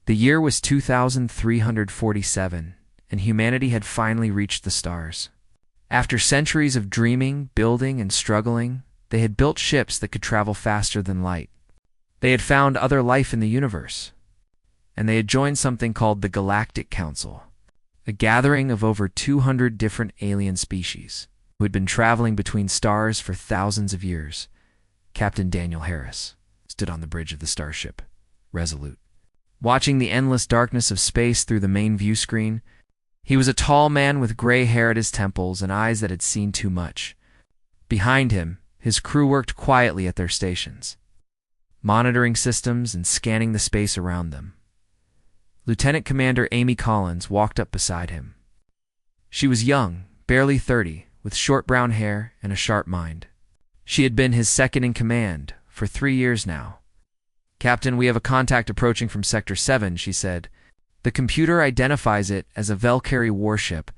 The year was 2347, and humanity had finally reached the stars. After centuries of dreaming, building, and struggling, they had built ships that could travel faster than light. They had found other life in the universe, and they had joined something called the Galactic Council, a gathering of over 200 different alien species who had been traveling between stars for thousands of years. Captain Daniel Harris stood on the bridge of the starship, resolute, watching the endless darkness of space through the main view screen. He was a tall man with gray hair at his temples and eyes that had seen too much. Behind him, his crew worked quietly at their stations, monitoring systems and scanning the space around them. Lieutenant Commander Amy Collins walked up beside him. She was young, barely 30, with short brown hair and a sharp mind. She had been his second in command for 3 years now. "Captain, we have a contact approaching from Sector 7, she said. "The computer identifies it as a Valkyrie warship."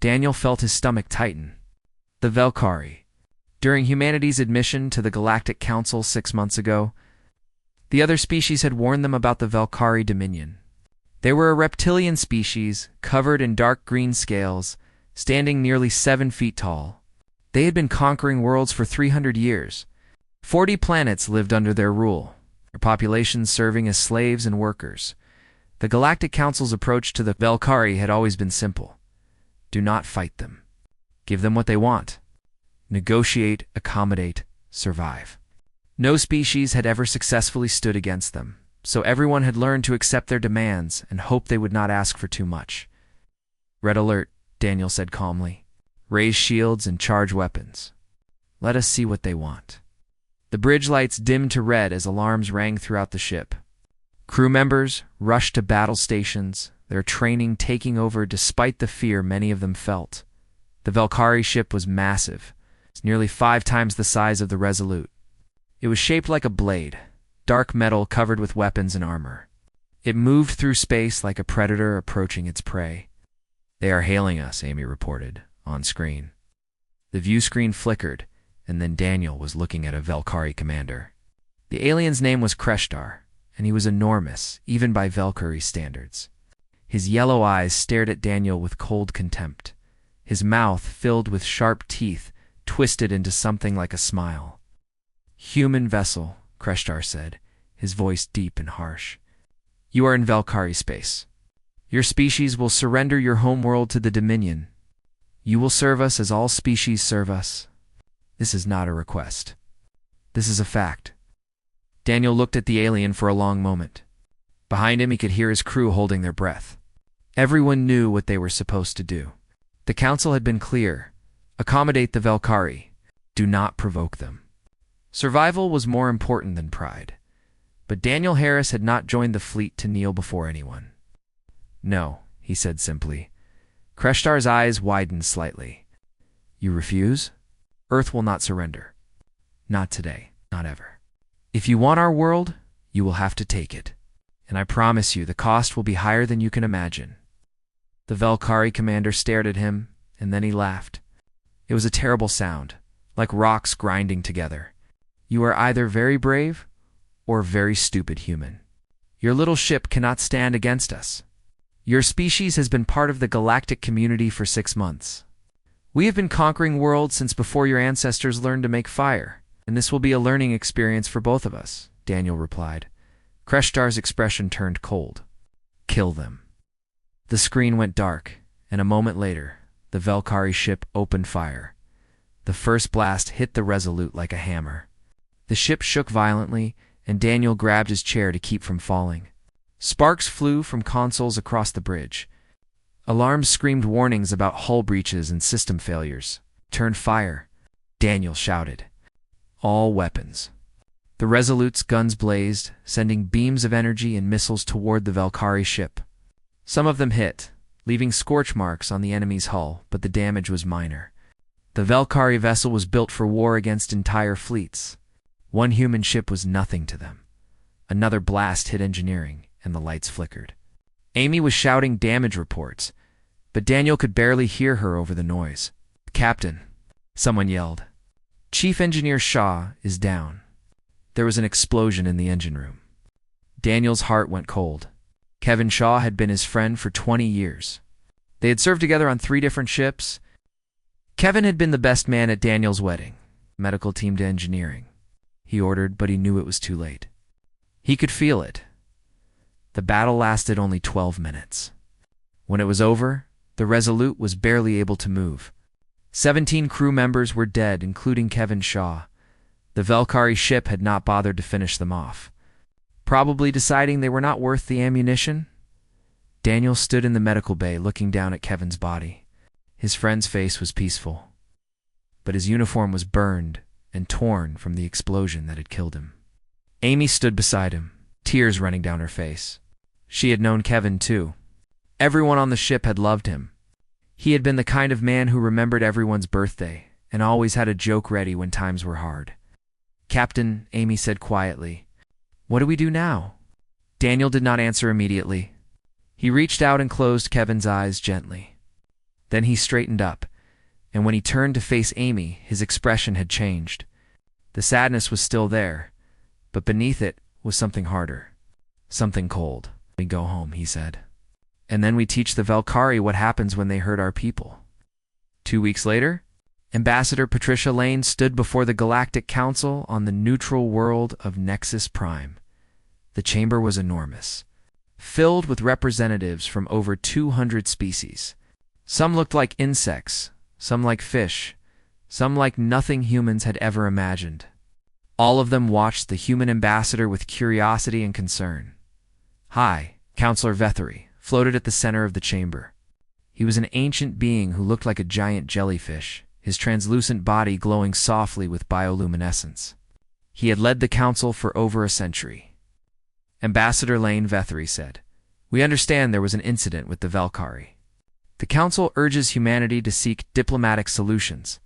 Daniel felt his stomach tighten. The Valkyrie. During humanity's admission to the Galactic Council 6 months ago, the other species had warned them about the Valkyrie Dominion. They were a reptilian species, covered in dark green scales, standing nearly 7 feet tall. They had been conquering worlds for 300 years. 40 planets lived under their rule, their populations serving as slaves and workers. The Galactic Council's approach to the Valkyrie had always been simple. Do not fight them. Give them what they want. Negotiate, accommodate, survive. No species had ever successfully stood against them, so everyone had learned to accept their demands and hope they would not ask for too much. "Red alert," Daniel said calmly. "Raise shields and charge weapons. Let us see what they want." The bridge lights dimmed to red as alarms rang throughout the ship. Crew members rushed to battle stations, their training taking over despite the fear many of them felt. The Valkyrie ship was massive. It's nearly 5 times the size of the Resolute. It was shaped like a blade, dark metal covered with weapons and armor. It moved through space like a predator approaching its prey. "They are hailing us," Amy reported, on screen. The view screen flickered, and then Daniel was looking at a Valkyrie commander. The alien's name was Kreshtar, and he was enormous, even by Valkyrie standards. His yellow eyes stared at Daniel with cold contempt. His mouth, filled with sharp teeth, twisted into something like a smile. "Human vessel," Kreshtar said, his voice deep and harsh. "You are in Valkyrie space. Your species will surrender your homeworld to the Dominion. You will serve us as all species serve us. This is not a request. This is a fact." Daniel looked at the alien for a long moment. Behind him, he could hear his crew holding their breath. Everyone knew what they were supposed to do. The council had been clear. Accommodate the Valkyrie. Do not provoke them. Survival was more important than pride. But Daniel Harris had not joined the fleet to kneel before anyone. "No," he said simply. Kreshtar's eyes widened slightly. "You refuse? Earth will not surrender. Not today, not ever. If you want our world, you will have to take it. And I promise you the cost will be higher than you can imagine." The Valkyrie commander stared at him, and then he laughed. It was a terrible sound, like rocks grinding together. "You are either very brave or very stupid human. Your little ship cannot stand against us. Your species has been part of the galactic community for 6 months. We have been conquering worlds since before your ancestors learned to make fire, and this will be a learning experience for both of us," Daniel replied. Kreshtar's expression turned cold. "Kill them." The screen went dark, and a moment later, the Valkyrie ship opened fire. The first blast hit the Resolute like a hammer. The ship shook violently, and Daniel grabbed his chair to keep from falling. Sparks flew from consoles across the bridge. Alarms screamed warnings about hull breaches and system failures. "Turn fire," Daniel shouted. "All weapons." The Resolute's guns blazed, sending beams of energy and missiles toward the Valkyrie ship. Some of them hit, leaving scorch marks on the enemy's hull, but the damage was minor. The Valkyrie vessel was built for war against entire fleets. One human ship was nothing to them. Another blast hit engineering, and the lights flickered. Amy was shouting damage reports, but Daniel could barely hear her over the noise. "Captain," someone yelled. "Chief Engineer Shaw is down." There was an explosion in the engine room. Daniel's heart went cold. Kevin Shaw had been his friend for 20 years. They had served together on 3 different ships. Kevin had been the best man at Daniel's wedding, medical team to engineering. He ordered, but he knew it was too late. He could feel it. The battle lasted only 12 minutes. When it was over, the Resolute was barely able to move. 17 crew members were dead, including Kevin Shaw. The Valkyrie ship had not bothered to finish them off, probably deciding they were not worth the ammunition. Daniel stood in the medical bay looking down at Kevin's body. His friend's face was peaceful, but his uniform was burned and torn from the explosion that had killed him. Amy stood beside him, tears running down her face. She had known Kevin too. Everyone on the ship had loved him. He had been the kind of man who remembered everyone's birthday and always had a joke ready when times were hard. "Captain," Amy said quietly, "what do we do now?" Daniel did not answer immediately. He reached out and closed Kevin's eyes gently. Then he straightened up, and when he turned to face Amy, his expression had changed. The sadness was still there, but beneath it was something harder, something cold. "We go home," he said. "And then we teach the Valkyrie what happens when they hurt our people." 2 weeks later, Ambassador Patricia Lane stood before the Galactic Council on the neutral world of Nexus Prime. The chamber was enormous, filled with representatives from over 200 species. Some looked like insects, some like fish, some like nothing humans had ever imagined. All of them watched the human ambassador with curiosity and concern. High Counselor Vethary floated at the center of the chamber. He was an ancient being who looked like a giant jellyfish, his translucent body glowing softly with bioluminescence. He had led the council for over a century. Ambassador Lane Vethary said, "We understand there was an incident with the Valkyrie. The council urges humanity to seek diplomatic solutions.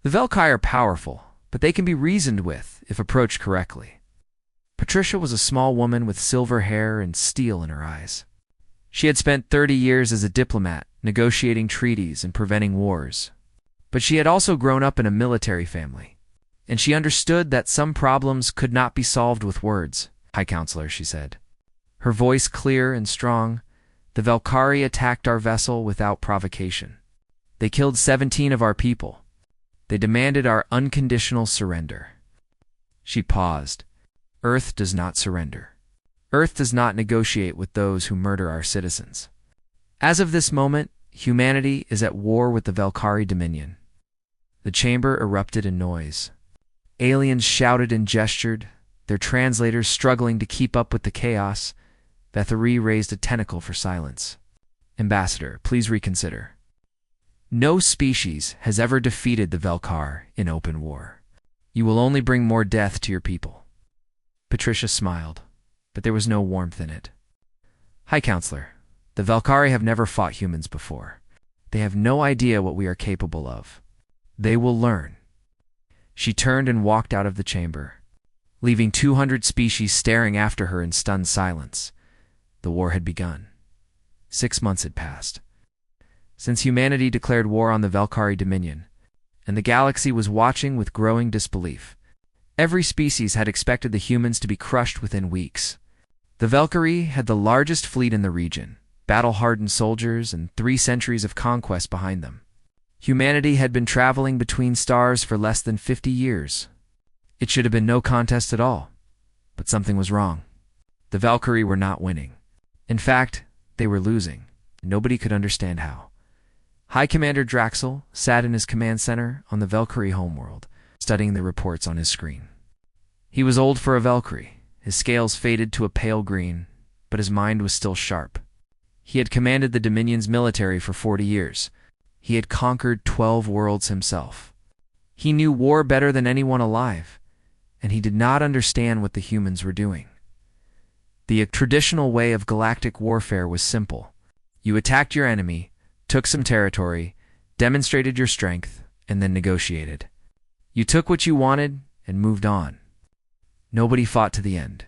The Valkyrie are powerful, but they can be reasoned with if approached correctly." Patricia was a small woman with silver hair and steel in her eyes. She had spent 30 years as a diplomat, negotiating treaties and preventing wars. But she had also grown up in a military family, and she understood that some problems could not be solved with words. "High Counselor," she said, her voice clear and strong, "the Valkyrie attacked our vessel without provocation. They killed 17 of our people. They demanded our unconditional surrender." She paused. "Earth does not surrender. Earth does not negotiate with those who murder our citizens. As of this moment, humanity is at war with the Valkyrie Dominion." The chamber erupted in noise. Aliens shouted and gestured, their translators struggling to keep up with the chaos. Vethary raised a tentacle for silence. "Ambassador, please reconsider. No species has ever defeated the Valkyrie in open war. You will only bring more death to your people." Patricia smiled, but there was no warmth in it. "High Counselor, the Valkyrie have never fought humans before. They have no idea what we are capable of. They will learn." She turned and walked out of the chamber, leaving 200 species staring after her in stunned silence. The war had begun. 6 months had passed since humanity declared war on the Valkyrie Dominion, and the galaxy was watching with growing disbelief. Every species had expected the humans to be crushed within weeks. The Valkyrie had the largest fleet in the region, battle-hardened soldiers, and 3 centuries of conquest behind them. Humanity had been traveling between stars for less than 50 years. It should have been no contest at all, but something was wrong. The Valkyrie were not winning. In fact, they were losing. Nobody could understand how. High Commander Draxel sat in his command center on the Valkyrie homeworld, studying the reports on his screen. He was old for a Valkyrie. His scales faded to a pale green, but his mind was still sharp. He had commanded the Dominion's military for 40 years. He had conquered 12 worlds himself. He knew war better than anyone alive, and he did not understand what the humans were doing. The traditional way of galactic warfare was simple. You attacked your enemy, took some territory, demonstrated your strength, and then negotiated. You took what you wanted and moved on. Nobody fought to the end.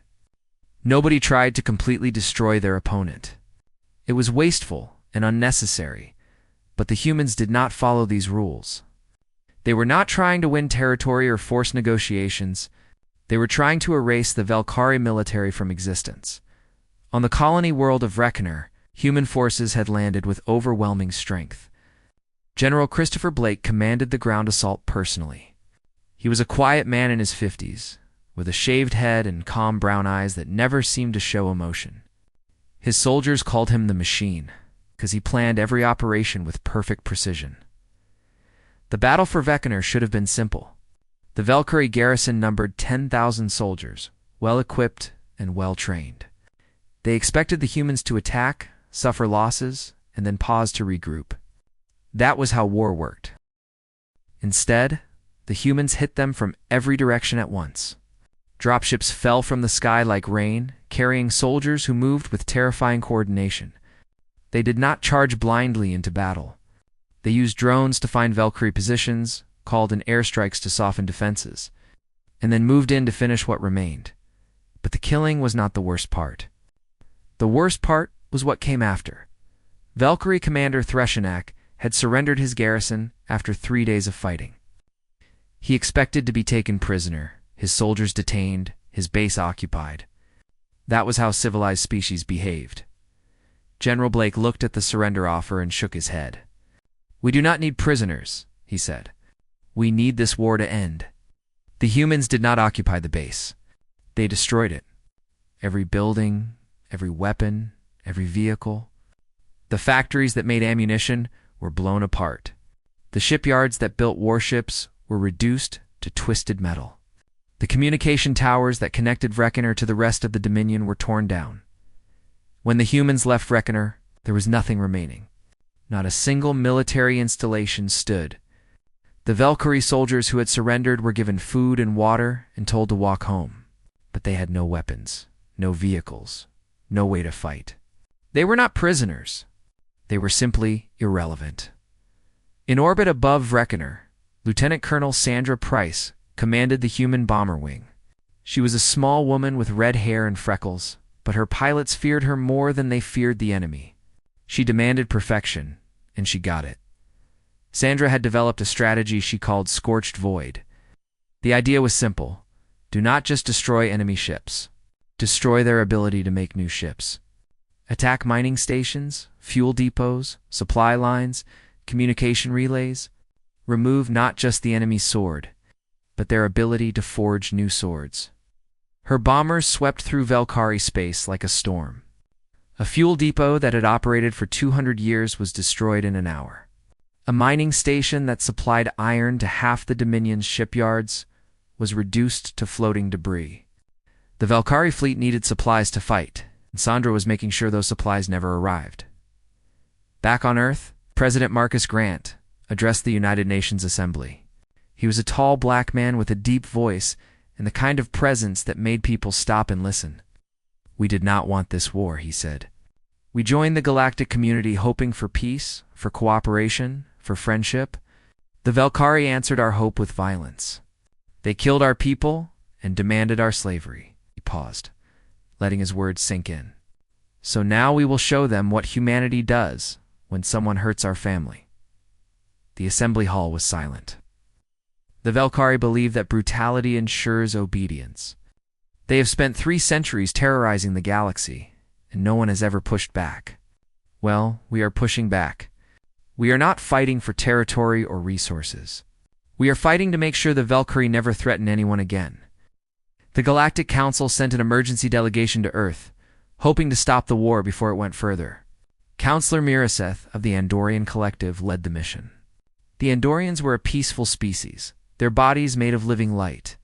Nobody tried to completely destroy their opponent. It was wasteful and unnecessary, but the humans did not follow these rules. They were not trying to win territory or force negotiations. They were trying to erase the Valkyrie military from existence. On the colony world of Reckoner, human forces had landed with overwhelming strength. General Christopher Blake commanded the ground assault personally. He was a quiet man in his 50s, with a shaved head and calm brown eyes that never seemed to show emotion. His soldiers called him the Machine, because he planned every operation with perfect precision. The battle for Veckener should have been simple. The Valkyrie garrison numbered 10,000 soldiers, well-equipped and well-trained. They expected the humans to attack, suffer losses, and then pause to regroup. That was how war worked. Instead, the humans hit them from every direction at once. Dropships fell from the sky like rain, carrying soldiers who moved with terrifying coordination. They did not charge blindly into battle. They used drones to find Valkyrie positions, called in airstrikes to soften defenses, and then moved in to finish what remained. But the killing was not the worst part. The worst part was what came after. Valkyrie commander Threshenak had surrendered his garrison after 3 days of fighting. He expected to be taken prisoner, his soldiers detained, his base occupied. That was how civilized species behaved. General Blake looked at the surrender offer and shook his head. "We do not need prisoners," he said. "We need this war to end." The humans did not occupy the base. They destroyed it. Every building, every weapon, every vehicle. The factories that made ammunition were blown apart. The shipyards that built warships were reduced to twisted metal. The communication towers that connected Vreckener to the rest of the Dominion were torn down. When the humans left Vreckener, there was nothing remaining. Not a single military installation stood. The Valkyrie soldiers who had surrendered were given food and water and told to walk home. But they had no weapons, no vehicles, no way to fight. They were not prisoners. They were simply irrelevant. In orbit above Vreckener, Lieutenant Colonel Sandra Price commanded the human bomber wing. She was a small woman with red hair and freckles, but her pilots feared her more than they feared the enemy. She demanded perfection, and she got it. Sandra had developed a strategy she called Scorched Void. The idea was simple. Do not just destroy enemy ships. Destroy their ability to make new ships. Attack mining stations, fuel depots, supply lines, communication relays. Remove not just the enemy's sword, but their ability to forge new swords. Her bombers swept through Valkyrie space like a storm. A fuel depot that had operated for 200 years was destroyed in an hour. A mining station that supplied iron to half the Dominion's shipyards was reduced to floating debris. The Valkyrie fleet needed supplies to fight, and Sandra was making sure those supplies never arrived. Back on Earth, President Marcus Grant addressed the United Nations Assembly. He was a tall black man with a deep voice and the kind of presence that made people stop and listen. "We did not want this war," he said. "We joined the galactic community hoping for peace, for cooperation, for friendship. The Valkyrie answered our hope with violence. They killed our people and demanded our slavery." He paused, letting his words sink in. "So now we will show them what humanity does when someone hurts our family." The assembly hall was silent. The Valkyrie believe that brutality ensures obedience. They have spent 3 centuries terrorizing the galaxy, and no one has ever pushed back. Well, we are pushing back. We are not fighting for territory or resources. We are fighting to make sure the Valkyrie never threaten anyone again. The Galactic Council sent an emergency delegation to Earth, hoping to stop the war before it went further. Counselor Miraseth of the Andorian Collective led the mission. The Andorians were a peaceful species, their bodies made of living light,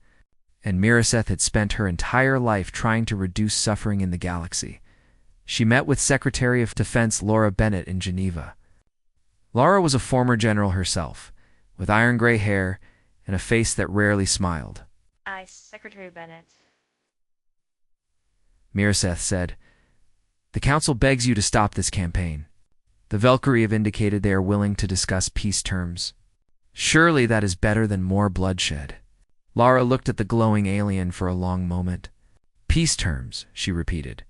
and Miraseth had spent her entire life trying to reduce suffering in the galaxy. She met with Secretary of Defense Laura Bennett in Geneva. Laura was a former general herself, with iron gray hair and a face that rarely smiled. "Aye, Secretary Bennett." Miraseth said, "The Council begs you to stop this campaign. The Valkyrie have indicated they are willing to discuss peace terms. Surely that is better than more bloodshed." Laura looked at the glowing alien for a long moment. "Peace terms," she repeated.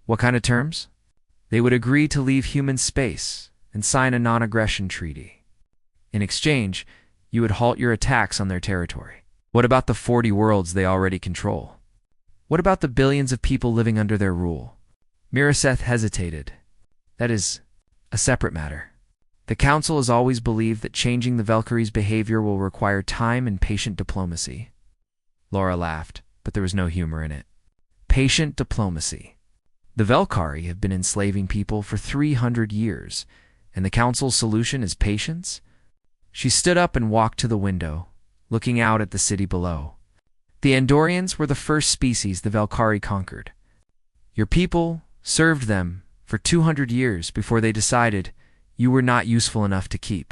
"What kind of terms?" "They would agree to leave human space and sign a non-aggression treaty. In exchange, you would halt your attacks on their territory." What about the 40 worlds they already control? What about the billions of people living under their rule? Miraseth hesitated. That is a separate matter. The Council has always believed that changing the Valkyrie's behavior will require time and patient diplomacy. Laura laughed, but there was no humor in it. Patient diplomacy. The Valkyrie have been enslaving people for 300 years, and the Council's solution is patience? She stood up and walked to the window, looking out at the city below. The Andorians were the first species the Valkyrie conquered. Your people served them for 200 years before they decided you were not useful enough to keep.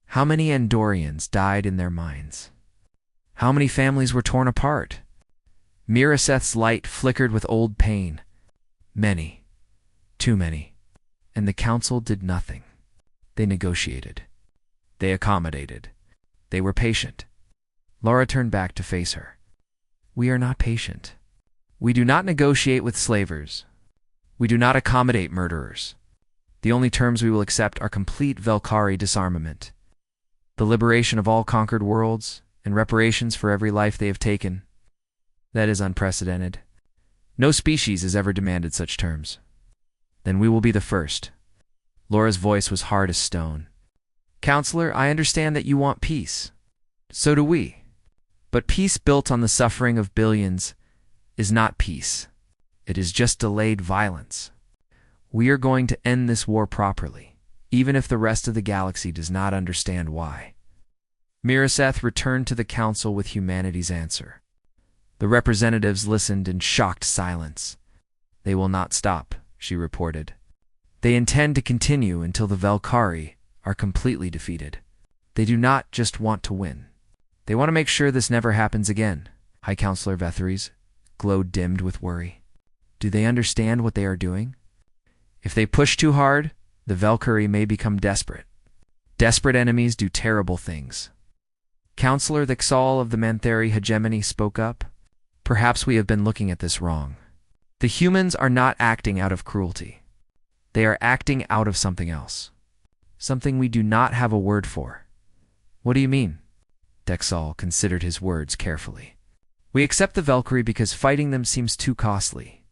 How many Andorians died in their mines? How many families were torn apart? Miraseth's light flickered with old pain. Many. Too many. And the Council did nothing. They negotiated. They accommodated. They were patient. Laura turned back to face her. We are not patient. We do not negotiate with slavers. We do not accommodate murderers. The only terms we will accept are complete Valkyrie disarmament, the liberation of all conquered worlds, and reparations for every life they have taken. That is unprecedented. No species has ever demanded such terms. Then we will be the first. Laura's voice was hard as stone. Counselor, I understand that you want peace. So do we. But peace built on the suffering of billions is not peace. It is just delayed violence. We are going to end this war properly, even if the rest of the galaxy does not understand why. Miraseth returned to the Council with humanity's answer. The representatives listened in shocked silence. They will not stop, she reported. They intend to continue until the Valkyrie are completely defeated. They do not just want to win. They want to make sure this never happens again. High Counselor Vetharies glowed dimmed with worry. Do they understand what they are doing? If they push too hard, the Valkyrie may become desperate. Desperate enemies do terrible things. Counselor Thixal of the Mantheri hegemony spoke up. Perhaps we have been looking at this wrong. The humans are not acting out of cruelty. They are acting out of something else. Something we do not have a word for. What do you mean? Thixal considered his words carefully. We accept the Valkyrie because fighting them seems too costly.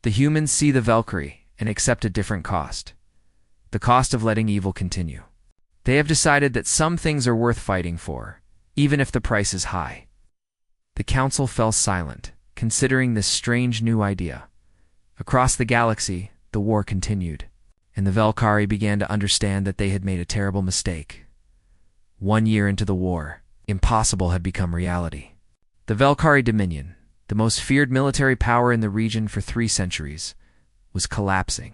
The humans see the Valkyrie and accept a different cost. The cost of letting evil continue. They have decided that some things are worth fighting for, even if the price is high. The Council fell silent, considering this strange new idea. Across the galaxy, the war continued, and the Valkyrie began to understand that they had made a terrible mistake. 1 year into the war, impossible had become reality. The Valkyrie Dominion, the most feared military power in the region for 3 centuries, was collapsing.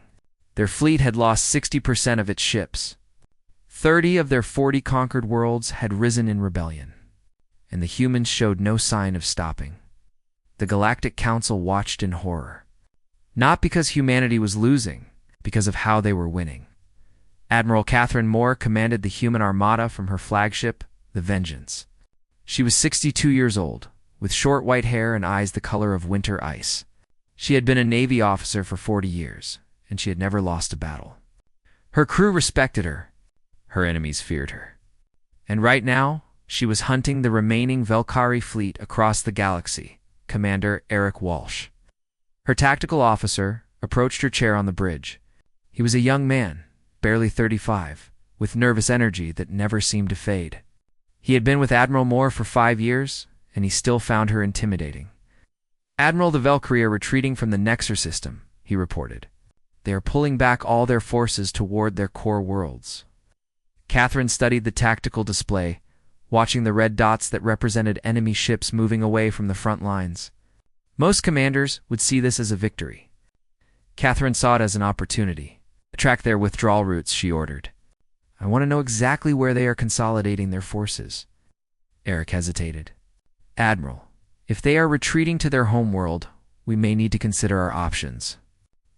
Their fleet had lost 60% of its ships. 30 of their 40 conquered worlds had risen in rebellion, and the humans showed no sign of stopping. The Galactic Council watched in horror. Not because humanity was losing, because of how they were winning. Admiral Catherine Moore commanded the human armada from her flagship, the Vengeance. She was 62 years old, with short white hair and eyes the color of winter ice. She had been a Navy officer for 40 years, and she had never lost a battle. Her crew respected her. Her enemies feared her. And right now, she was hunting the remaining Valkyrie fleet across the galaxy, Commander Eric Walsh. Her tactical officer approached her chair on the bridge. He was a young man, barely 35, with nervous energy that never seemed to fade. He had been with Admiral Moore for 5 years, and he still found her intimidating. Admiral, the Valkyrie are retreating from the Nexer system, he reported. They are pulling back all their forces toward their core worlds. Catherine studied the tactical display, watching the red dots that represented enemy ships moving away from the front lines. Most commanders would see this as a victory. Catherine saw it as an opportunity. Track their withdrawal routes, she ordered. I want to know exactly where they are consolidating their forces. Eric hesitated. Admiral, if they are retreating to their homeworld, we may need to consider our options.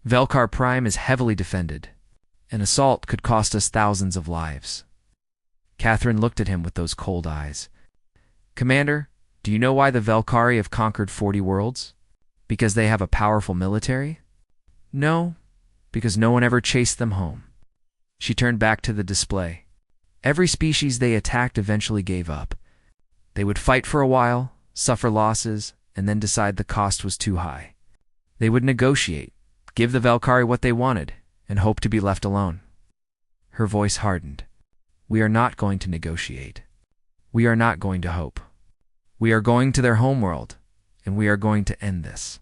Velkar Prime is heavily defended. An assault could cost us thousands of lives. Catherine looked at him with those cold eyes. Commander, do you know why the Valkyrie have conquered 40 worlds? Because they have a powerful military? No, because no one ever chased them home. She turned back to the display. Every species they attacked eventually gave up. They would fight for a while, suffer losses, and then decide the cost was too high. They would negotiate, give the Valkyrie what they wanted, and hope to be left alone. Her voice hardened. We are not going to negotiate. We are not going to hope. We are going to their homeworld, and we are going to end this.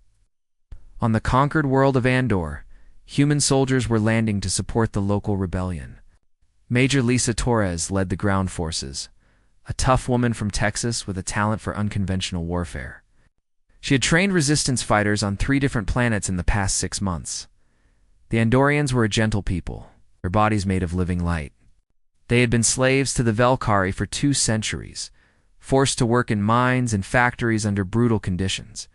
On the conquered world of Andor, human soldiers were landing to support the local rebellion. Major Lisa Torres led the ground forces, a tough woman from Texas with a talent for unconventional warfare. She had trained resistance fighters on 3 different planets in the past 6 months. The Andorians were a gentle people, their bodies made of living light. They had been slaves to the Valkyrie for 2 centuries, forced to work in mines and factories under brutal conditions.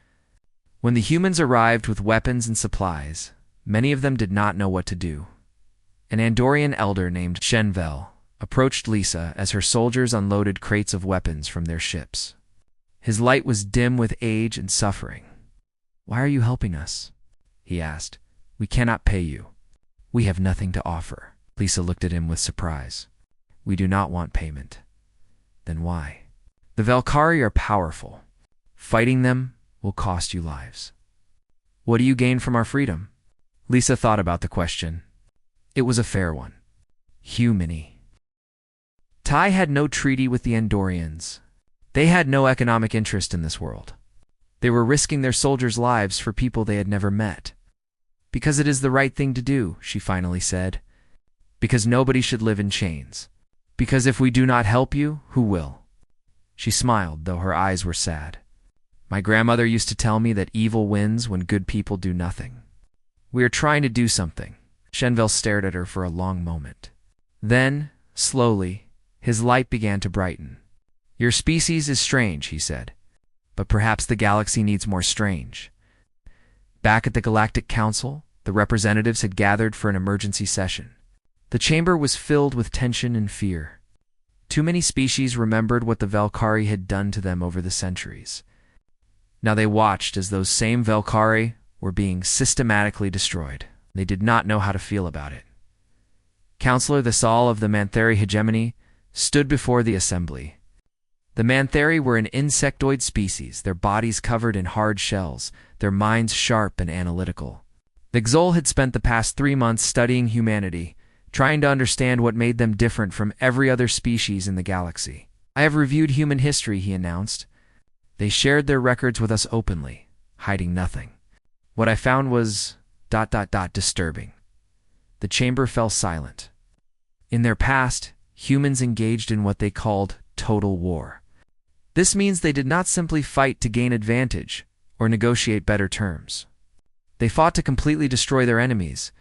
When the humans arrived with weapons and supplies, many of them did not know what to do. An Andorian elder named Shenvel approached Lisa as her soldiers unloaded crates of weapons from their ships. His light was dim with age and suffering. "Why are you helping us?" he asked. "We cannot pay you. We have nothing to offer." Lisa looked at him with surprise. "We do not want payment." "Then why?" "The Valkyrie are powerful. Fighting them will cost you lives." "What do you gain from our freedom?" Lisa thought about the question. It was a fair one. Humany. Tai had no treaty with the Andorians. They had no economic interest in this world. They were risking their soldiers' lives for people they had never met. "Because it is the right thing to do," she finally said. "Because nobody should live in chains. Because if we do not help you, who will?" She smiled, though her eyes were sad. "My grandmother used to tell me that evil wins when good people do nothing. We are trying to do something." Shenvel stared at her for a long moment. Then, slowly, his light began to brighten. "Your species is strange," he said. "But perhaps the galaxy needs more strange." Back at the Galactic Council, the representatives had gathered for an emergency session. The chamber was filled with tension and fear. Too many species remembered what the Valkyrie had done to them over the centuries. Now they watched as those same Valkyrie were being systematically destroyed. They did not know how to feel about it. Counselor Thasal of the Mantheri hegemony stood before the assembly. The Mantheri were an insectoid species, their bodies covered in hard shells, their minds sharp and analytical. The Xol had spent the past 3 months studying humanity, trying to understand what made them different from every other species in the galaxy. "I have reviewed human history," he announced. "They shared their records with us openly, hiding nothing. What I found was... disturbing." The chamber fell silent. In their past, humans engaged in what they called total war. This means they did not simply fight to gain advantage or negotiate better terms. They fought to completely destroy their enemies.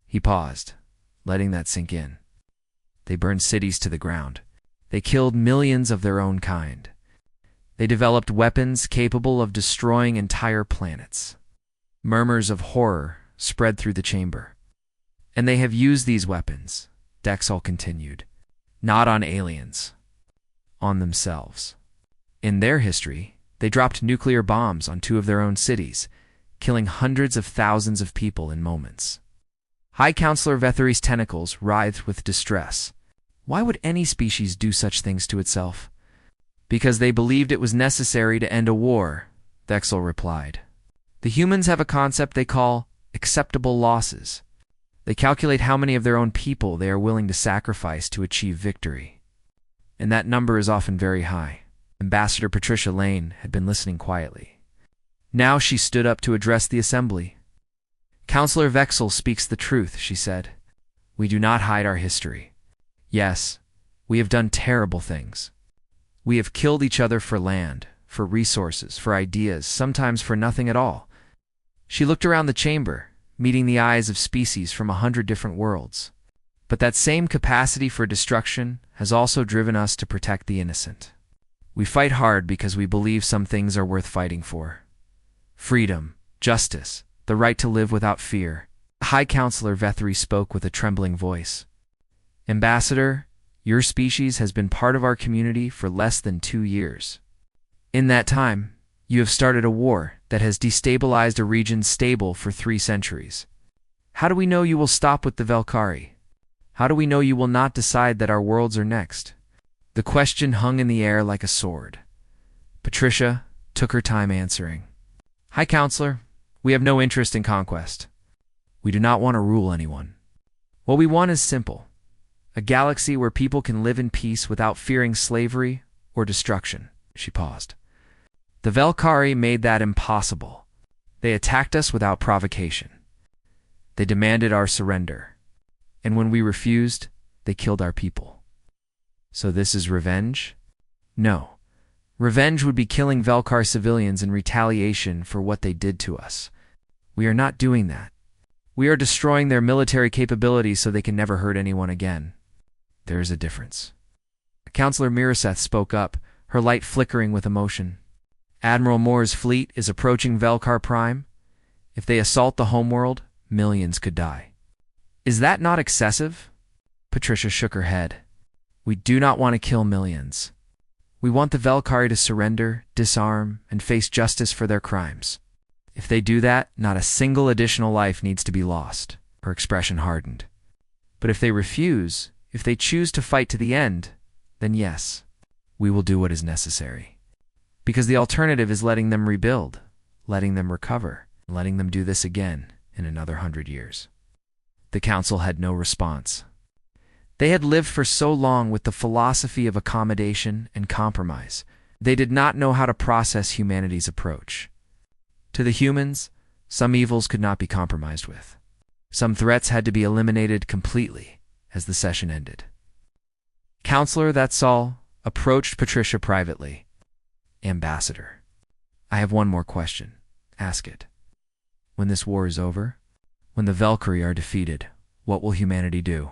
He paused, letting that sink in. They burned cities to the ground. They killed millions of their own kind. They developed weapons capable of destroying entire planets. Murmurs of horror spread through the chamber. "And they have used these weapons," Dexal continued, "not on aliens, on themselves. In their history, they dropped nuclear bombs on 2 of their own cities, killing hundreds of thousands of people in moments." High Counselor Vetheri's tentacles writhed with distress. Why would any species do such things to itself? "Because they believed it was necessary to end a war," Dexal replied. "The humans have a concept they call acceptable losses. They calculate how many of their own people they are willing to sacrifice to achieve victory. And that number is often very high." Ambassador Patricia Lane had been listening quietly. Now she stood up to address the assembly. "Counselor Vexel speaks the truth," she said. "We do not hide our history. Yes, we have done terrible things. We have killed each other for land, for resources, for ideas, sometimes for nothing at all." She looked around the chamber, meeting the eyes of species from 100 different worlds. "But that same capacity for destruction has also driven us to protect the innocent. We fight hard because we believe some things are worth fighting for. Freedom, justice, the right to live without fear." High Counselor Vetheri spoke with a trembling voice. "Ambassador, your species has been part of our community for less than 2 years. In that time, you have started a war that has destabilized a region stable for 3 centuries. How do we know you will stop with the Valkyrie? How do we know you will not decide that our worlds are next?" The question hung in the air like a sword. Patricia, took her time answering. High Counselor, we have no interest in conquest. We do not want to rule anyone. What we want is simple. A galaxy where people can live in peace without fearing slavery or destruction. She paused. The Velkhari made that impossible. They attacked us without provocation. They demanded our surrender. And when we refused, they killed our people. So this is revenge? No. Revenge would be killing Velkhar civilians in retaliation for what they did to us. We are not doing that. We are destroying their military capabilities so they can never hurt anyone again. There is a difference. Counselor Miraseth spoke up, her light flickering with emotion. Admiral Moore's fleet is approaching Velkhar Prime. If they assault the homeworld, millions could die. Is that not excessive? Patricia shook her head. We do not want to kill millions. We want the Velkhari to surrender, disarm, and face justice for their crimes. If they do that, not a single additional life needs to be lost. Her expression hardened. But if they refuse, if they choose to fight to the end, then yes, we will do what is necessary. Because the alternative is letting them rebuild, letting them recover, letting them do this again in another 100 years. The council had no response. They had lived for so long with the philosophy of accommodation and compromise. They did not know how to process humanity's approach. To the humans, some evils could not be compromised with. Some threats had to be eliminated completely as the session ended. Counselor, that's all, approached Patricia privately. Ambassador, I have one more question. Ask it. When this war is over, when the Velkhari are defeated, what will humanity do?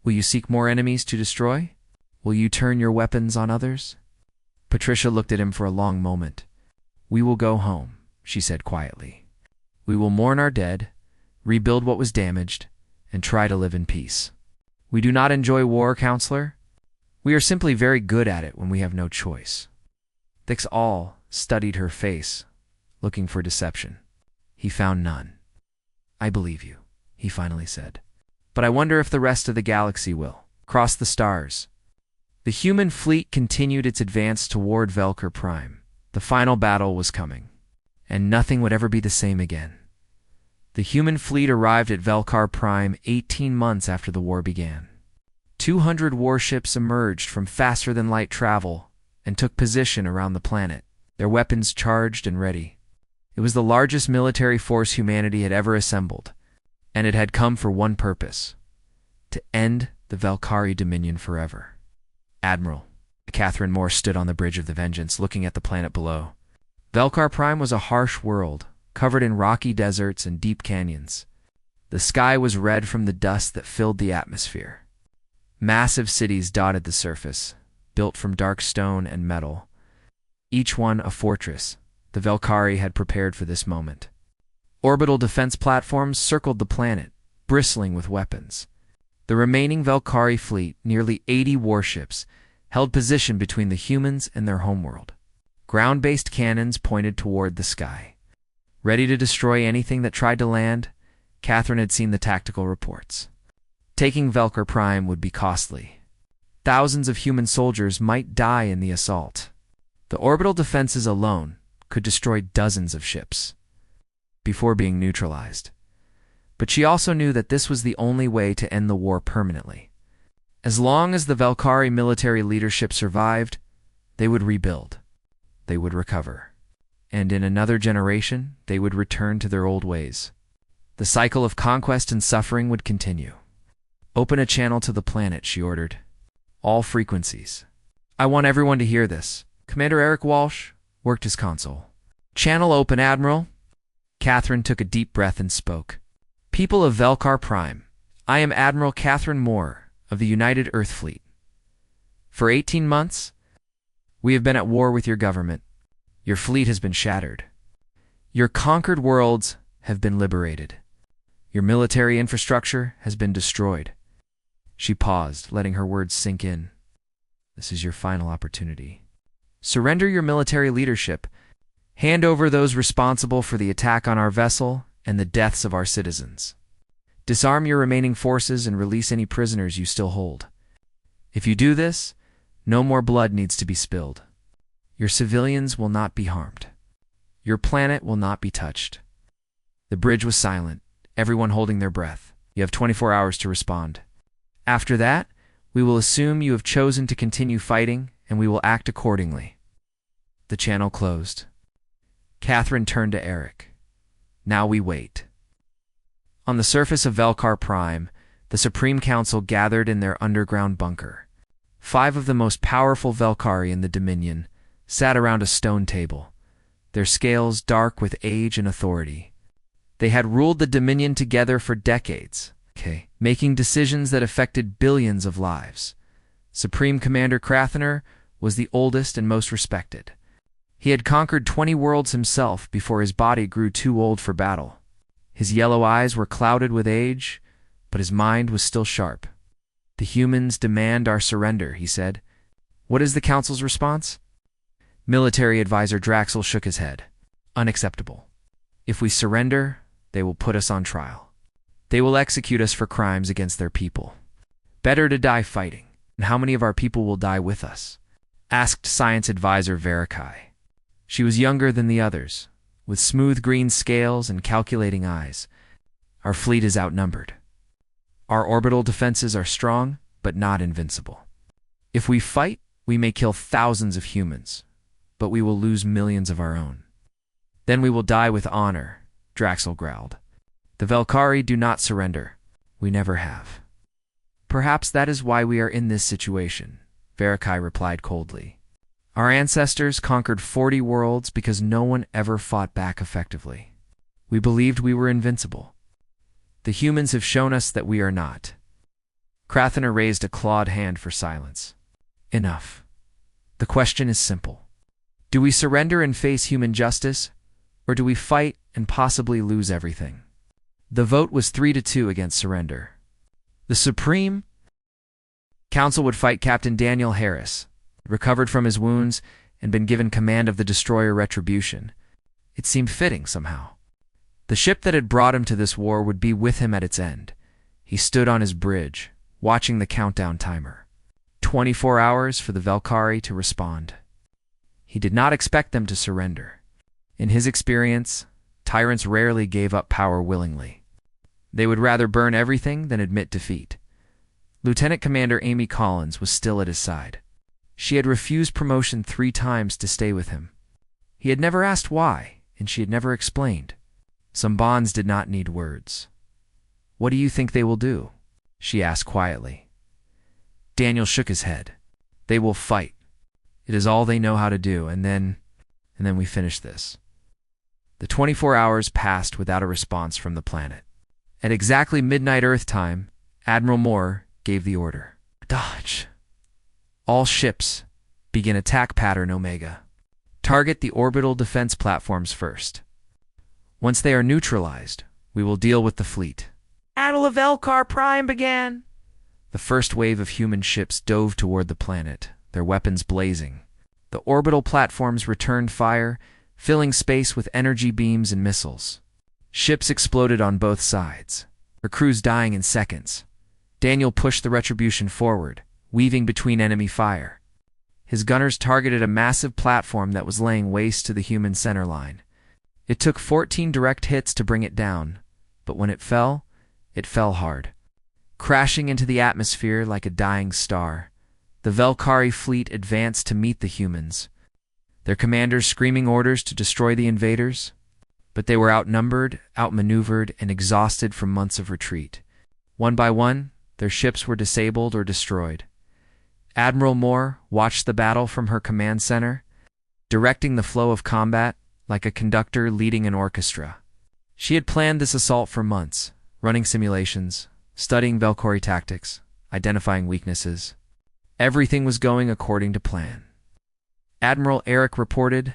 Will you seek more enemies to destroy? Will you turn your weapons on others? Patricia looked at him for a long moment. We will go home, she said quietly. We will mourn our dead, rebuild what was damaged, and try to live in peace. We do not enjoy war, Counselor. We are simply very good at it when we have no choice. Thix all studied her face, looking for deception. He found none. I believe you, he finally said. But I wonder if the rest of the galaxy will. Cross the stars. The human fleet continued its advance toward Velkhar Prime. The final battle was coming, and nothing would ever be the same again. The human fleet arrived at Velkhar Prime 18 months after the war began. 200 warships emerged from faster-than-light travel and took position around the planet, their weapons charged and ready. It was the largest military force humanity had ever assembled, and it had come for one purpose: to end the Velkhari dominion forever. Admiral, Catherine Moore stood on the bridge of the Vengeance, looking at the planet below. Velkhar Prime was a harsh world, covered in rocky deserts and deep canyons. The sky was red from the dust that filled the atmosphere. Massive cities dotted the surface, built from dark stone and metal. Each one a fortress. The Velkhari had prepared for this moment. Orbital defense platforms circled the planet, bristling with weapons. The remaining Velkhari fleet, nearly 80 warships, held position between the humans and their homeworld. Ground-based cannons pointed toward the sky. Ready to destroy anything that tried to land, Catherine had seen the tactical reports. Taking Velkhar Prime would be costly. Thousands of human soldiers might die in the assault. The orbital defenses alone could destroy dozens of ships before being neutralized. But she also knew that this was the only way to end the war permanently. As long as the Velkhari military leadership survived, they would rebuild. They would recover. And in another generation, they would return to their old ways. The cycle of conquest and suffering would continue. Open a channel to the planet, she ordered. All frequencies. I want everyone to hear this. Commander Eric Walsh worked his console. Channel open, Admiral. Catherine took a deep breath and spoke. People of Velkhar Prime, I am Admiral Catherine Moore of the United Earth Fleet. For 18 months, we have been at war with your government. Your fleet has been shattered. Your conquered worlds have been liberated. Your military infrastructure has been destroyed. She paused, letting her words sink in. This is your final opportunity. Surrender your military leadership. Hand over those responsible for the attack on our vessel and the deaths of our citizens. Disarm your remaining forces and release any prisoners you still hold. If you do this, no more blood needs to be spilled. Your civilians will not be harmed. Your planet will not be touched. The bridge was silent, everyone holding their breath. You have 24 hours to respond. After that, we will assume you have chosen to continue fighting, and we will act accordingly. The channel closed. Catherine turned to Eric. Now we wait. On the surface of Velkar Prime, the Supreme Council gathered in their underground bunker. 5 of the most powerful Velkari in the Dominion sat around a stone table, their scales dark with age and authority. They had ruled the Dominion together for decades, making decisions that affected billions of lives. Supreme Commander Krathener was the oldest and most respected. He had conquered 20 worlds himself before his body grew too old for battle. His yellow eyes were clouded with age, but his mind was still sharp. The humans demand our surrender, he said. What is the Council's response? Military Advisor Draxel shook his head. Unacceptable. If we surrender, they will put us on trial. They will execute us for crimes against their people. Better to die fighting. And how many of our people will die with us? Asked Science Advisor Verikai. She was younger than the others, with smooth green scales and calculating eyes. Our fleet is outnumbered. Our orbital defenses are strong, but not invincible. If we fight, we may kill thousands of humans, but we will lose millions of our own. Then we will die with honor, Draxel growled. The Velkari do not surrender. We never have. Perhaps that is why we are in this situation, Verikai replied coldly. Our ancestors conquered 40 worlds because no one ever fought back effectively. We believed we were invincible. The humans have shown us that we are not. Krathener raised a clawed hand for silence. Enough. The question is simple. Do we surrender and face human justice, or do we fight and possibly lose everything? The vote was 3-2 against surrender. The Supreme Council would fight Captain Daniel Harris, recovered from his wounds and been given command of the destroyer Retribution. It seemed fitting somehow. The ship that had brought him to this war would be with him at its end. He stood on his bridge, watching the countdown timer. 24 hours for the Velkari to respond. He did not expect them to surrender. In his experience, tyrants rarely gave up power willingly. They would rather burn everything than admit defeat. Lieutenant Commander Amy Collins was still at his side. She had refused promotion 3 times to stay with him. He had never asked why, and she had never explained. Some bonds did not need words. What do you think they will do? She asked quietly. Daniel shook his head. They will fight. It is all they know how to do, and then we finish this. The 24 hours passed without a response from the planet. At exactly midnight Earth time, Admiral Moore gave the order. Dodge. All ships, begin attack pattern Omega. Target the orbital defense platforms first. Once they are neutralized, we will deal with the fleet. Battle of Velkar Prime began. The first wave of human ships dove toward the planet, their weapons blazing. The orbital platforms returned fire, filling space with energy beams and missiles. Ships exploded on both sides, their crews dying in seconds. Daniel pushed the Retribution forward, weaving between enemy fire. His gunners targeted a massive platform that was laying waste to the human center line. It took 14 direct hits to bring it down, but when it fell hard. Crashing into the atmosphere like a dying star, the Velkari fleet advanced to meet the humans, their commanders screaming orders to destroy the invaders. But they were outnumbered, outmaneuvered, and exhausted from months of retreat. One by one, their ships were disabled or destroyed. Admiral Moore watched the battle from her command center, directing the flow of combat like a conductor leading an orchestra. She had planned this assault for months, running simulations, studying Velkari tactics, identifying weaknesses. Everything was going according to plan. Admiral Eric reported,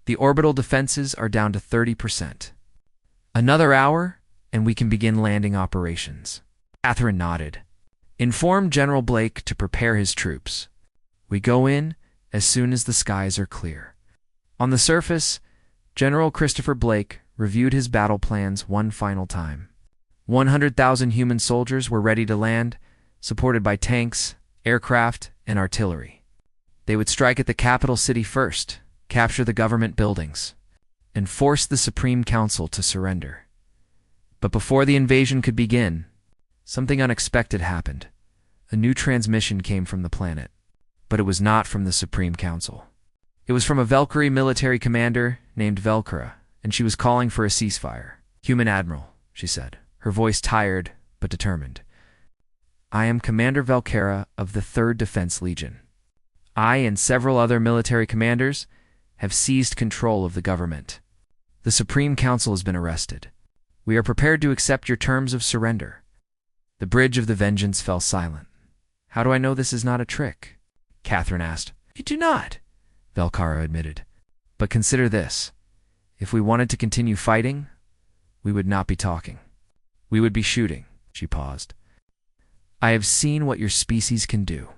the orbital defenses are down to 30%. Another hour, and we can begin landing operations. Catherine nodded. Inform General Blake to prepare his troops. We go in as soon as the skies are clear. On the surface, General Christopher Blake reviewed his battle plans one final time. 100,000 human soldiers were ready to land, supported by tanks, aircraft, and artillery. They would strike at the capital city first, capture the government buildings, and force the Supreme Council to surrender. But before the invasion could begin, something unexpected happened. A new transmission came from the planet, but it was not from the Supreme Council. It was from a Valkyrie military commander named Velkara, and she was calling for a ceasefire. "Human Admiral," she said, her voice tired but determined. "I am Commander Velkara of the 3rd Defense Legion. I and several other military commanders have seized control of the government. The Supreme Council has been arrested. We are prepared to accept your terms of surrender." The bridge of the vengeance fell silent. "How do I know this is not a trick?" Catherine asked. "You do not," Velkara admitted. "But consider this. If we wanted to continue fighting, we would not be talking. We would be shooting." She paused. "I have seen what your species can do.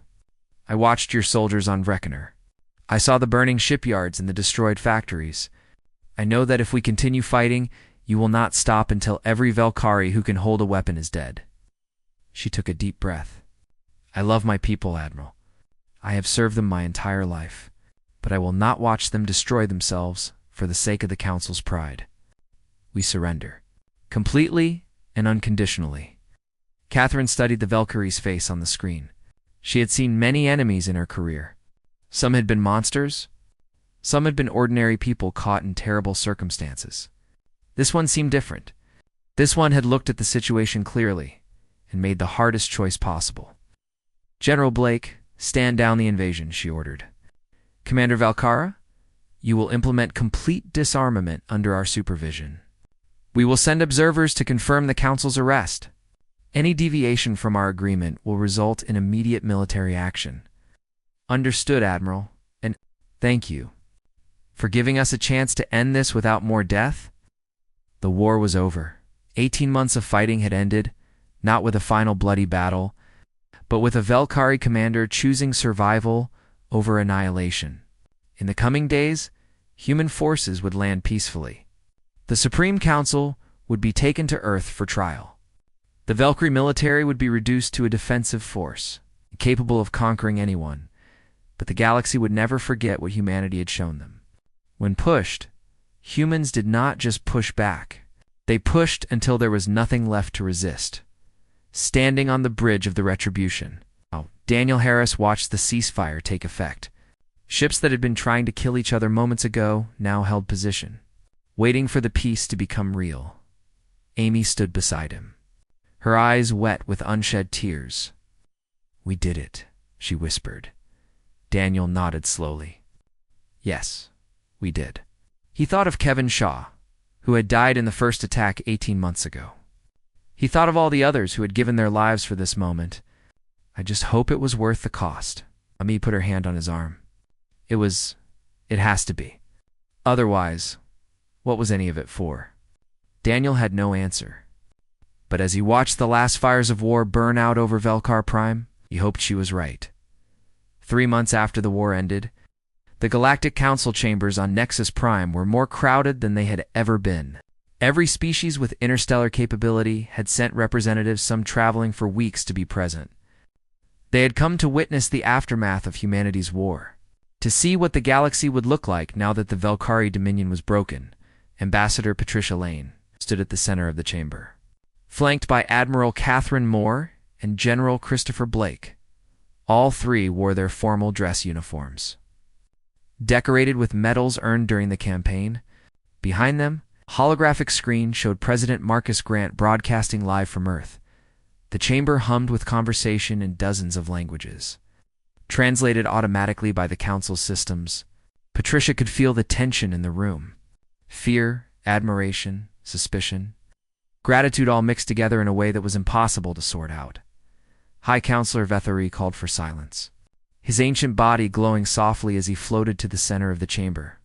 I watched your soldiers on Vrekener. I saw the burning shipyards and the destroyed factories. I know that if we continue fighting, you will not stop until every Valkyrie who can hold a weapon is dead." She took a deep breath. "I love my people, Admiral. I have served them my entire life, but I will not watch them destroy themselves for the sake of the Council's pride. We surrender. Completely and unconditionally." Catherine studied the Valkyrie's face on the screen. She had seen many enemies in her career. Some had been monsters. Some had been ordinary people caught in terrible circumstances. This one seemed different. This one had looked at the situation clearly and made the hardest choice possible. "General Blake, stand down the invasion," she ordered. "Commander Velkara, you will implement complete disarmament under our supervision. We will send observers to confirm the Council's arrest. Any deviation from our agreement will result in immediate military action." "Understood, Admiral, and thank you for giving us a chance to end this without more death." The war was over. 18 months of fighting had ended, not with a final bloody battle, but with a Valkyrie commander choosing survival over annihilation. In the coming days, human forces would land peacefully. The Supreme Council would be taken to Earth for trial. The Valkyrie military would be reduced to a defensive force, capable of conquering anyone, but the galaxy would never forget what humanity had shown them. When pushed, humans did not just push back. They pushed until there was nothing left to resist. Standing on the bridge of the retribution, Daniel Harris watched the ceasefire take effect. Ships that had been trying to kill each other moments ago now held position, waiting for the peace to become real. Amy stood beside him, her eyes wet with unshed tears. "We did it," she whispered. Daniel nodded slowly. "Yes, we did." He thought of Kevin Shaw, who had died in the first attack 18 months ago. He thought of all the others who had given their lives for this moment. "I just hope it was worth the cost." Amy put her hand on his arm. It has to be. Otherwise, what was any of it for?" Daniel had no answer. But as he watched the last fires of war burn out over Velkar Prime, he hoped she was right. 3 months after the war ended, the Galactic Council chambers on Nexus Prime were more crowded than they had ever been. Every species with interstellar capability had sent representatives, some traveling for weeks, to be present. They had come to witness the aftermath of humanity's war, to see what the galaxy would look like now that the Valkyrie Dominion was broken. Ambassador Patricia Lane stood at the center of the chamber, flanked by Admiral Catherine Moore and General Christopher Blake. All three wore their formal dress uniforms, decorated with medals earned during the campaign. Behind them, a holographic screen showed President Marcus Grant broadcasting live from Earth. The chamber hummed with conversation in dozens of languages, translated automatically by the Council's systems. Patricia could feel the tension in the room. Fear, admiration, suspicion, gratitude, all mixed together in a way that was impossible to sort out. High Counselor Vethary called for silence, his ancient body glowing softly as he floated to the center of the chamber.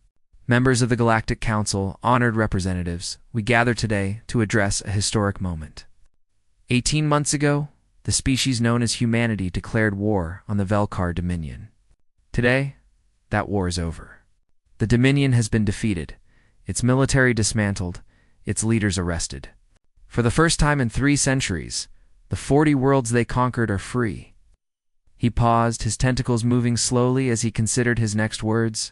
"Members of the Galactic Council, honored representatives, we gather today to address a historic moment. 18 months ago, the species known as humanity declared war on the Velkar Dominion. Today, that war is over. The Dominion has been defeated, its military dismantled, its leaders arrested. For the first time in 3 centuries, the 40 worlds they conquered are free." He paused, his tentacles moving slowly as he considered his next words.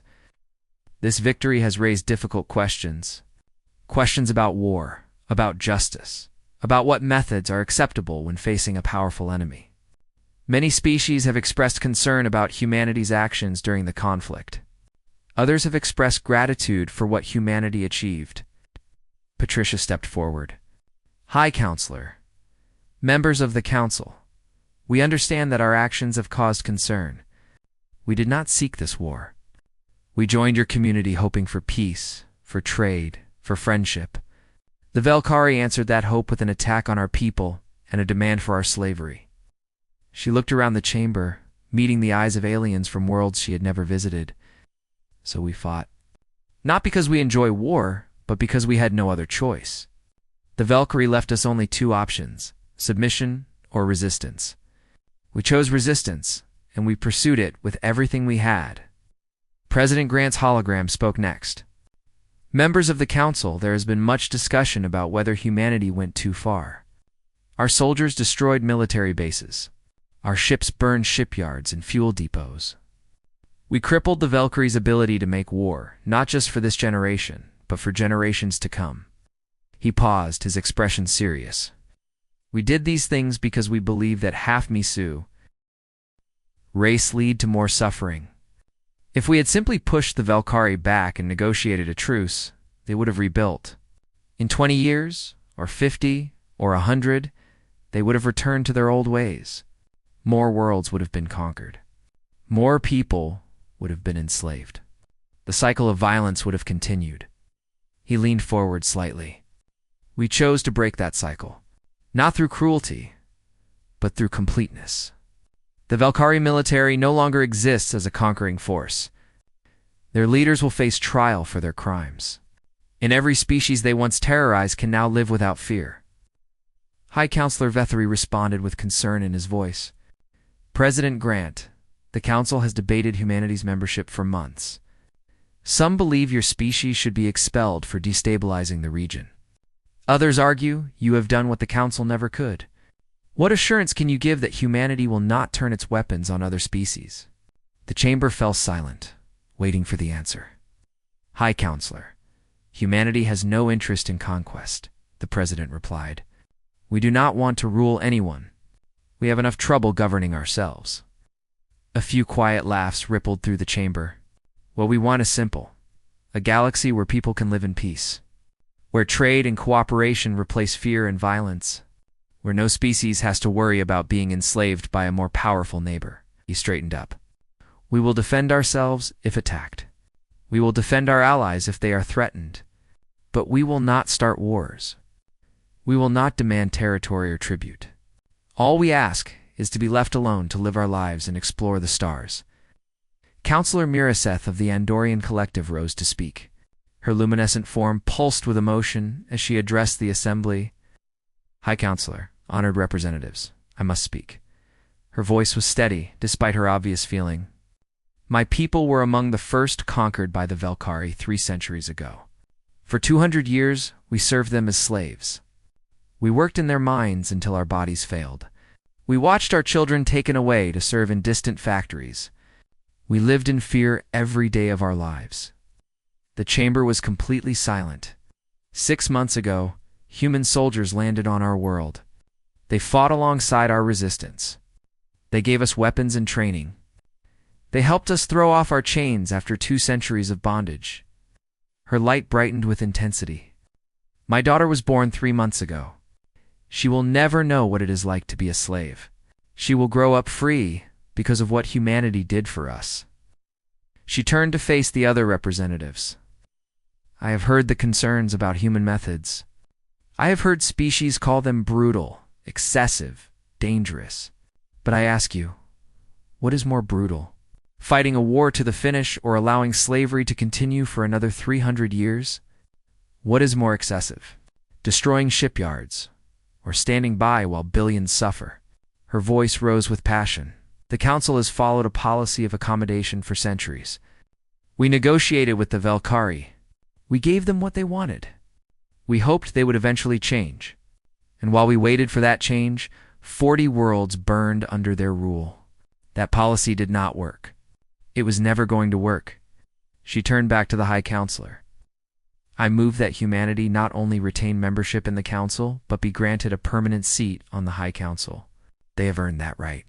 This victory has raised difficult questions. Questions about war, about justice, about what methods are acceptable when facing a powerful enemy. Many species have expressed concern about humanity's actions during the conflict. Others have expressed gratitude for what humanity achieved. Patricia stepped forward. High Counselor, members of the Council, we understand that our actions have caused concern. We did not seek this war. We joined your community hoping for peace, for trade, for friendship. The Velkhari answered that hope with an attack on our people and a demand for our slavery. She looked around the chamber, meeting the eyes of aliens from worlds she had never visited. So we fought. Not because we enjoy war, but because we had no other choice. The Velkhari left us only two options, submission or resistance. We chose resistance, and we pursued it with everything we had. President Grant's hologram spoke next. Members of the Council, there has been much discussion about whether humanity went too far. Our soldiers destroyed military bases. Our ships burned shipyards and fuel depots. We crippled the Velkhari's ability to make war, not just for this generation, but for generations to come. He paused, his expression serious. We did these things because we believe that half Misu race lead to more suffering. If we had simply pushed the Velkhari back and negotiated a truce, they would have rebuilt. In 20 years, or 50, or 100, they would have returned to their old ways. More worlds would have been conquered. More people would have been enslaved. The cycle of violence would have continued. He leaned forward slightly. We chose to break that cycle, not through cruelty, but through completeness. The Velkhari military no longer exists as a conquering force. Their leaders will face trial for their crimes. And every species they once terrorized can now live without fear. High Counselor Vethari responded with concern in his voice. President Grant, the Council has debated humanity's membership for months. Some believe your species should be expelled for destabilizing the region. Others argue you have done what the Council never could. What assurance can you give that humanity will not turn its weapons on other species? The chamber fell silent, waiting for the answer. High Counselor, humanity has no interest in conquest, the President replied. We do not want to rule anyone. We have enough trouble governing ourselves. A few quiet laughs rippled through the chamber. What we want is simple. A galaxy where people can live in peace. Where trade and cooperation replace fear and violence. Where no species has to worry about being enslaved by a more powerful neighbor. He straightened up. We will defend ourselves if attacked. We will defend our allies if they are threatened. But we will not start wars. We will not demand territory or tribute. All we ask is to be left alone to live our lives and explore the stars. Counselor Miraseth of the Andorian Collective rose to speak. Her luminescent form pulsed with emotion as she addressed the assembly. High Counselor, honored representatives, I must speak. Her voice was steady, despite her obvious feeling. My people were among the first conquered by the Velkhari 3 centuries ago. For 200 years, we served them as slaves. We worked in their mines until our bodies failed. We watched our children taken away to serve in distant factories. We lived in fear every day of our lives. The chamber was completely silent. 6 months ago, human soldiers landed on our world. They fought alongside our resistance. They gave us weapons and training. They helped us throw off our chains after 2 centuries of bondage. Her light brightened with intensity. My daughter was born 3 months ago. She will never know what it is like to be a slave. She will grow up free because of what humanity did for us. She turned to face the other representatives. I have heard the concerns about human methods. I have heard species call them brutal, excessive, dangerous. But I ask you, what is more brutal? Fighting a war to the finish or allowing slavery to continue for another 300 years? What is more excessive? Destroying shipyards, or standing by while billions suffer? Her voice rose with passion. The Council has followed a policy of accommodation for centuries. We negotiated with the Velkhari. We gave them what they wanted. We hoped they would eventually change. And while we waited for that change, 40 worlds burned under their rule. That policy did not work. It was never going to work. She turned back to the High Counselor. I move that humanity not only retain membership in the Council, but be granted a permanent seat on the High Council. They have earned that right.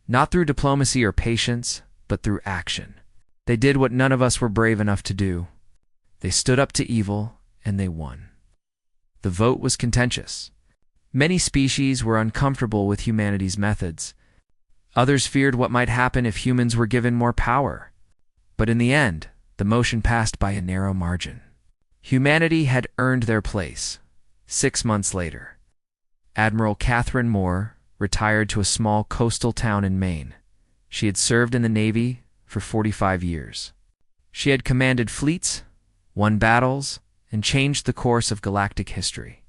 Not through diplomacy or patience, but through action. They did what none of us were brave enough to do. They stood up to evil, and they won. The vote was contentious. Many species were uncomfortable with humanity's methods. Others feared what might happen if humans were given more power. But in the end, the motion passed by a narrow margin. Humanity had earned their place. 6 months later, Admiral Catherine Moore retired to a small coastal town in Maine. She had served in the Navy for 45 years. She had commanded fleets, won battles, and changed the course of galactic history.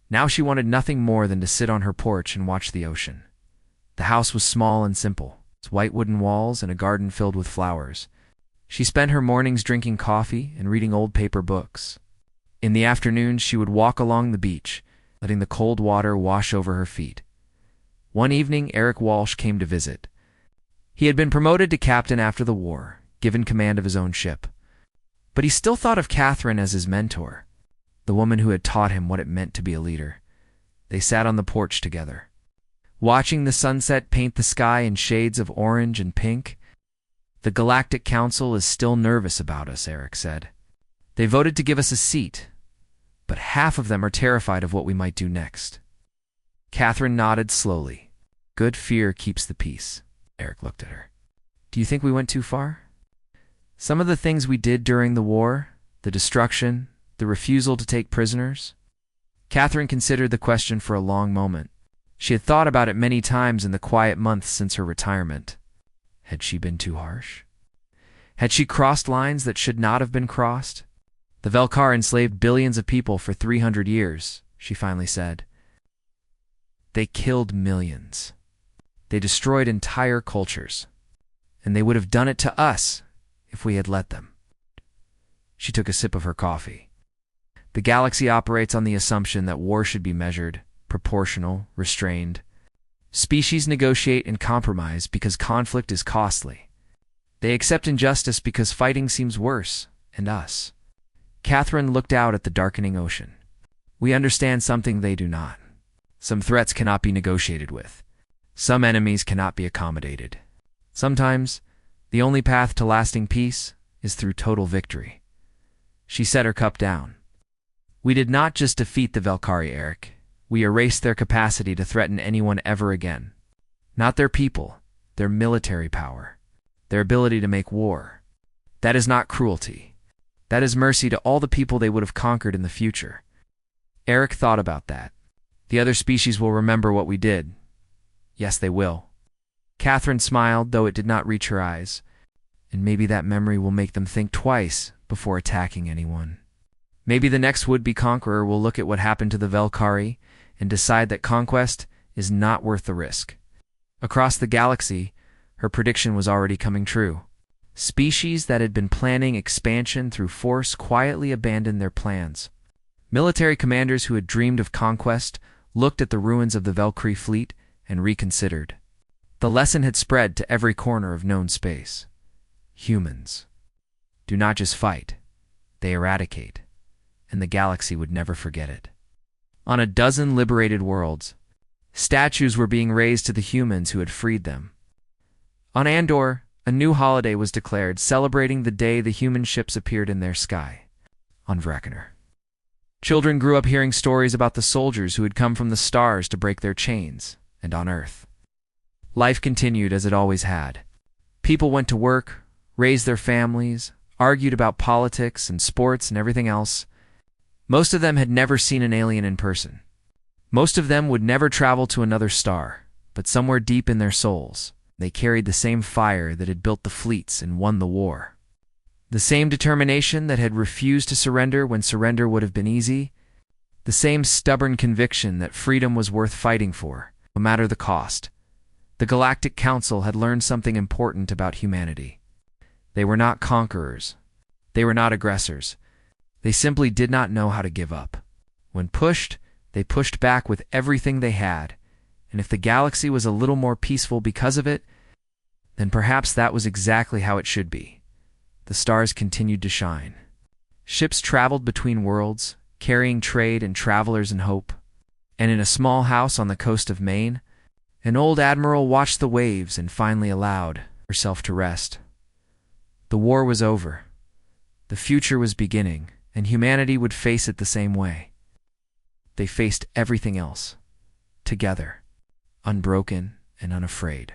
Now she wanted nothing more than to sit on her porch and watch the ocean. The house was small and simple, its white wooden walls and a garden filled with flowers. She spent her mornings drinking coffee and reading old paper books. In the afternoons, she would walk along the beach, letting the cold water wash over her feet. One evening, Eric Walsh came to visit. He had been promoted to captain after the war, given command of his own ship. But he still thought of Catherine as his mentor, the woman who had taught him what it meant to be a leader. They sat on the porch together, watching the sunset paint the sky in shades of orange and pink. The Galactic Council is still nervous about us, Eric said. They voted to give us a seat, but half of them are terrified of what we might do next. Catherine nodded slowly. Good fear keeps the peace. Eric looked at her. Do you think we went too far? Some of the things we did during the war, the destruction, the refusal to take prisoners? Catherine considered the question for a long moment. She had thought about it many times in the quiet months since her retirement. Had she been too harsh? Had she crossed lines that should not have been crossed? The Velkar enslaved billions of people for 300 years, she finally said. They killed millions. They destroyed entire cultures. And they would have done it to us if we had let them. She took a sip of her coffee. The galaxy operates on the assumption that war should be measured, proportional, restrained. Species negotiate and compromise because conflict is costly. They accept injustice because fighting seems worse, and us. Catherine looked out at the darkening ocean. We understand something they do not. Some threats cannot be negotiated with. Some enemies cannot be accommodated. Sometimes, the only path to lasting peace is through total victory. She set her cup down. We did not just defeat the Velkari, Eric. We erased their capacity to threaten anyone ever again. Not their people, their military power, their ability to make war. That is not cruelty. That is mercy to all the people they would have conquered in the future. Eric thought about that. The other species will remember what we did. Yes, they will. Catherine smiled, though it did not reach her eyes. And maybe that memory will make them think twice before attacking anyone. Maybe the next would-be conqueror will look at what happened to the Velkari and decide that conquest is not worth the risk. Across the galaxy, her prediction was already coming true. Species that had been planning expansion through force quietly abandoned their plans. Military commanders who had dreamed of conquest looked at the ruins of the Velkari fleet and reconsidered. The lesson had spread to every corner of known space. Humans do not just fight, they eradicate, and the galaxy would never forget it. On a dozen liberated worlds, statues were being raised to the humans who had freed them. On Andor, a new holiday was declared, celebrating the day the human ships appeared in their sky. On Vreckener, children grew up hearing stories about the soldiers who had come from the stars to break their chains, and on Earth, life continued as it always had. People went to work, raised their families, argued about politics and sports and everything else. Most of them had never seen an alien in person. Most of them would never travel to another star, but somewhere deep in their souls, they carried the same fire that had built the fleets and won the war. The same determination that had refused to surrender when surrender would have been easy. The same stubborn conviction that freedom was worth fighting for, no matter the cost. The Galactic Council had learned something important about humanity. They were not conquerors. They were not aggressors. They simply did not know how to give up. When pushed, they pushed back with everything they had, and if the galaxy was a little more peaceful because of it, then perhaps that was exactly how it should be. the stars continued to shine. Ships traveled between worlds, carrying trade and travelers and hope. And in a small house on the coast of Maine, an old admiral watched the waves and finally allowed herself to rest. The war was over. The future was beginning, and humanity would face it the same way. They faced everything else, together, unbroken and unafraid.